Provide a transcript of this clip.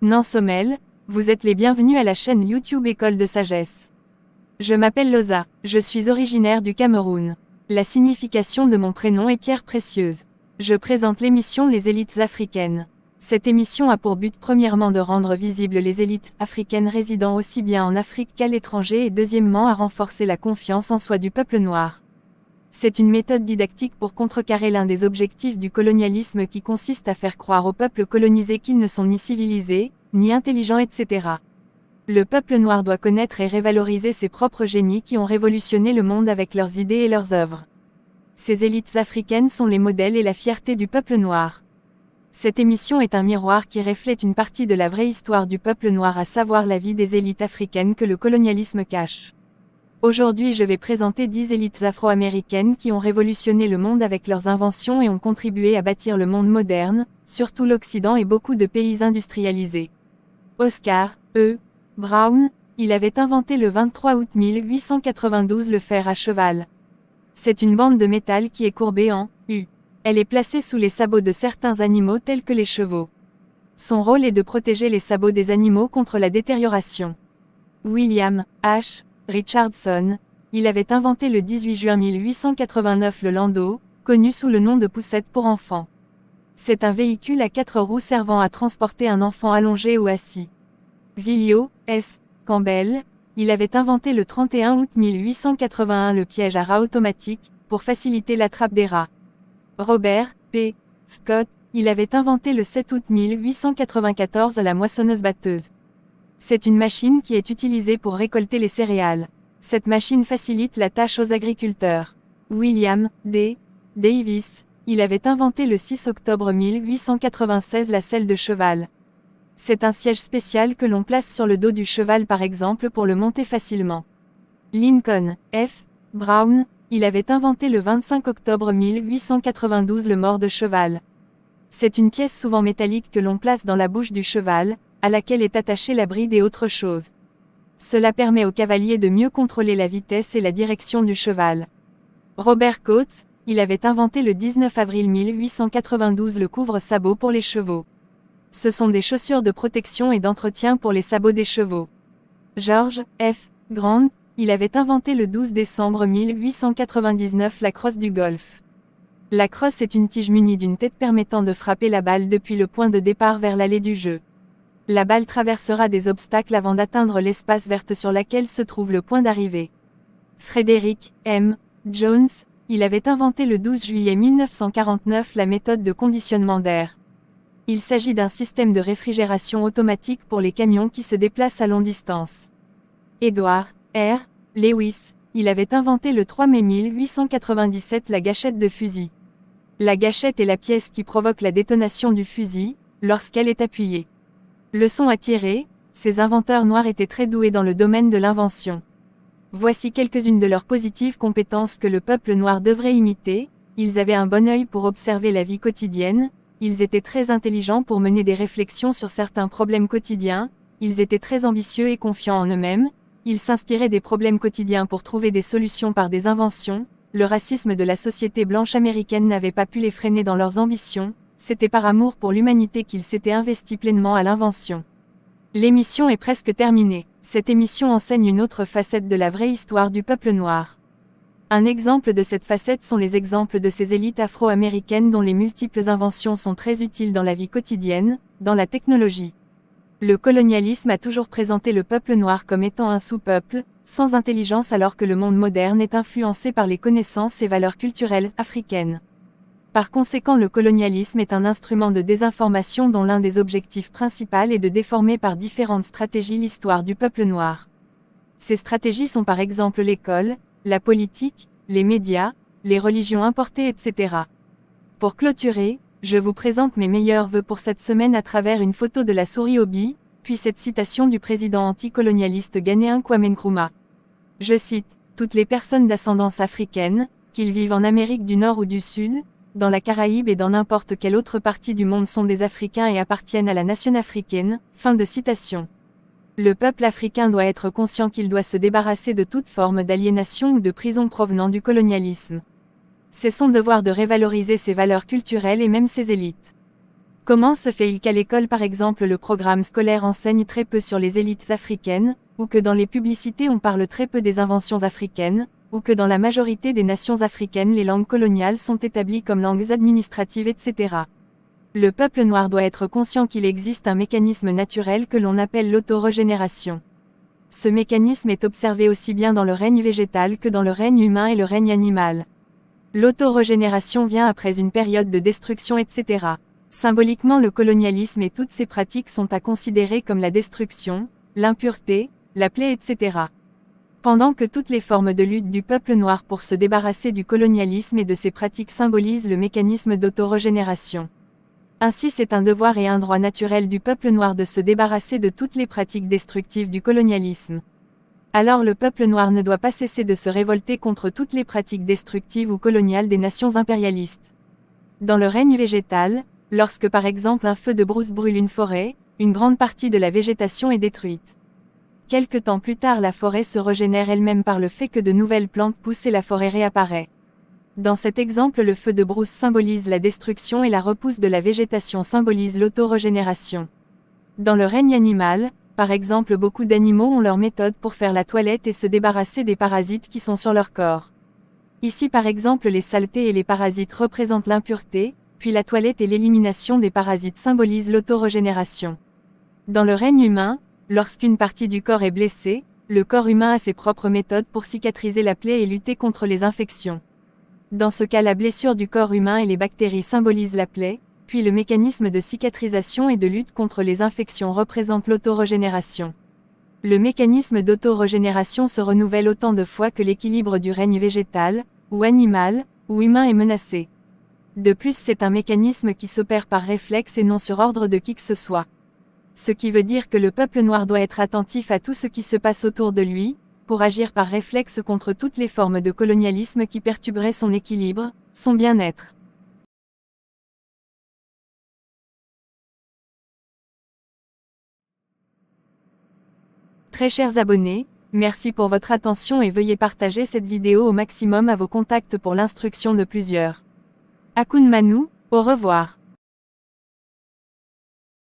Nansomel, vous êtes les bienvenus à la chaîne YouTube École de Sagesse. Je m'appelle Loza, je suis originaire du Cameroun. La signification de mon prénom est Pierre Précieuse. Je présente l'émission Les élites africaines. Cette émission a pour but premièrement de rendre visibles les élites africaines résidant aussi bien en Afrique qu'à l'étranger et deuxièmement à renforcer la confiance en soi du peuple noir. C'est une méthode didactique pour contrecarrer l'un des objectifs du colonialisme qui consiste à faire croire aux peuples colonisés qu'ils ne sont ni civilisés, ni intelligents, etc. Le peuple noir doit connaître et révaloriser ses propres génies qui ont révolutionné le monde avec leurs idées et leurs œuvres. Ces élites africaines sont les modèles et la fierté du peuple noir. Cette émission est un miroir qui reflète une partie de la vraie histoire du peuple noir, à savoir la vie des élites africaines que le colonialisme cache. Aujourd'hui, je vais présenter 10 élites afro-américaines qui ont révolutionné le monde avec leurs inventions et ont contribué à bâtir le monde moderne, surtout l'Occident et beaucoup de pays industrialisés. Oscar E. Brown, il avait inventé le 23 août 1892 le fer à cheval. C'est une bande de métal qui est courbée en U. Elle est placée sous les sabots de certains animaux tels que les chevaux. Son rôle est de protéger les sabots des animaux contre la détérioration. William H. Richardson, il avait inventé le 18 juin 1889 le landau, connu sous le nom de poussette pour enfants. C'est un véhicule à 4 roues servant à transporter un enfant allongé ou assis. Villio S. Campbell, il avait inventé le 31 août 1881 le piège à rats automatique, pour faciliter l'attrape des rats. Robert P. Scott, il avait inventé le 7 août 1894 la moissonneuse-batteuse. C'est une machine qui est utilisée pour récolter les céréales. Cette machine facilite la tâche aux agriculteurs. William D. Davis, il avait inventé le 6 octobre 1896 la selle de cheval. C'est un siège spécial que l'on place sur le dos du cheval par exemple pour le monter facilement. Lincoln F. Brown, il avait inventé le 25 octobre 1892 le mors de cheval. C'est une pièce souvent métallique que l'on place dans la bouche du cheval, à laquelle est attachée la bride et autre chose. Cela permet au cavalier de mieux contrôler la vitesse et la direction du cheval. Robert Coates, il avait inventé le 19 avril 1892 le couvre-sabot pour les chevaux. Ce sont des chaussures de protection et d'entretien pour les sabots des chevaux. George F. Grant, il avait inventé le 12 décembre 1899 la crosse du golf. La crosse est une tige munie d'une tête permettant de frapper la balle depuis le point de départ vers l'allée du jeu. La balle traversera des obstacles avant d'atteindre l'espace verte sur laquelle se trouve le point d'arrivée. Frederick M. Jones, il avait inventé le 12 juillet 1949 la méthode de conditionnement d'air. Il s'agit d'un système de réfrigération automatique pour les camions qui se déplacent à longue distance. Edward R. Lewis, il avait inventé le 3 mai 1897 la gâchette de fusil. La gâchette est la pièce qui provoque la détonation du fusil, lorsqu'elle est appuyée. Leçon à tirer, ces inventeurs noirs étaient très doués dans le domaine de l'invention. Voici quelques-unes de leurs positives compétences que le peuple noir devrait imiter. Ils avaient un bon œil pour observer la vie quotidienne, ils étaient très intelligents pour mener des réflexions sur certains problèmes quotidiens, ils étaient très ambitieux et confiants en eux-mêmes, ils s'inspiraient des problèmes quotidiens pour trouver des solutions par des inventions. Le racisme de la société blanche américaine n'avait pas pu les freiner dans leurs ambitions. C'était par amour pour l'humanité qu'ils s'étaient investis pleinement à l'invention. L'émission est presque terminée. Cette émission enseigne une autre facette de la vraie histoire du peuple noir. Un exemple de cette facette sont les exemples de ces élites afro-américaines dont les multiples inventions sont très utiles dans la vie quotidienne, dans la technologie. Le colonialisme a toujours présenté le peuple noir comme étant un sous-peuple, sans intelligence, alors que le monde moderne est influencé par les connaissances et valeurs culturelles africaines. Par conséquent, le colonialisme est un instrument de désinformation dont l'un des objectifs principaux est de déformer par différentes stratégies l'histoire du peuple noir. Ces stratégies sont par exemple l'école, la politique, les médias, les religions importées, etc. Pour clôturer, je vous présente mes meilleurs vœux pour cette semaine à travers une photo de la souris Obi, puis cette citation du président anticolonialiste ghanéen Kwame Nkrumah. Je cite, « Toutes les personnes d'ascendance africaine, qu'ils vivent en Amérique du Nord ou du Sud, dans la Caraïbe et dans n'importe quelle autre partie du monde sont des Africains et appartiennent à la nation africaine. » Fin de citation. Le peuple africain doit être conscient qu'il doit se débarrasser de toute forme d'aliénation ou de prison provenant du colonialisme. C'est son devoir de révaloriser ses valeurs culturelles et même ses élites. Comment se fait-il qu'à l'école par exemple le programme scolaire enseigne très peu sur les élites africaines, ou que dans les publicités on parle très peu des inventions africaines, ou que dans la majorité des nations africaines les langues coloniales sont établies comme langues administratives, etc. Le peuple noir doit être conscient qu'il existe un mécanisme naturel que l'on appelle l'autorégénération. Ce mécanisme est observé aussi bien dans le règne végétal que dans le règne humain et le règne animal. L'autorégénération vient après une période de destruction, etc. Symboliquement, le colonialisme et toutes ses pratiques sont à considérer comme la destruction, l'impureté, la plaie, etc. Pendant que toutes les formes de lutte du peuple noir pour se débarrasser du colonialisme et de ses pratiques symbolisent le mécanisme d'autorégénération. Ainsi, c'est un devoir et un droit naturel du peuple noir de se débarrasser de toutes les pratiques destructives du colonialisme. Alors le peuple noir ne doit pas cesser de se révolter contre toutes les pratiques destructives ou coloniales des nations impérialistes. Dans le règne végétal, lorsque par exemple un feu de brousse brûle une forêt, une grande partie de la végétation est détruite. Quelque temps plus tard, la forêt se régénère elle-même par le fait que de nouvelles plantes poussent et la forêt réapparaît. Dans cet exemple, le feu de brousse symbolise la destruction et la repousse de la végétation symbolise l'autorégénération. Dans le règne animal, par exemple, beaucoup d'animaux ont leur méthode pour faire la toilette et se débarrasser des parasites qui sont sur leur corps. Ici par exemple, les saletés et les parasites représentent l'impureté, puis la toilette et l'élimination des parasites symbolisent l'autorégénération. Dans le règne humain, lorsqu'une partie du corps est blessée, le corps humain a ses propres méthodes pour cicatriser la plaie et lutter contre les infections. Dans ce cas, la blessure du corps humain et les bactéries symbolisent la plaie, puis le mécanisme de cicatrisation et de lutte contre les infections représente l'autorégénération. Le mécanisme d'autorégénération se renouvelle autant de fois que l'équilibre du règne végétal, ou animal, ou humain est menacé. De plus, c'est un mécanisme qui s'opère par réflexe et non sur ordre de qui que ce soit. Ce qui veut dire que le peuple noir doit être attentif à tout ce qui se passe autour de lui, pour agir par réflexe contre toutes les formes de colonialisme qui perturberaient son équilibre, son bien-être. Très chers abonnés, merci pour votre attention et veuillez partager cette vidéo au maximum à vos contacts pour l'instruction de plusieurs. Akun Manu, au revoir.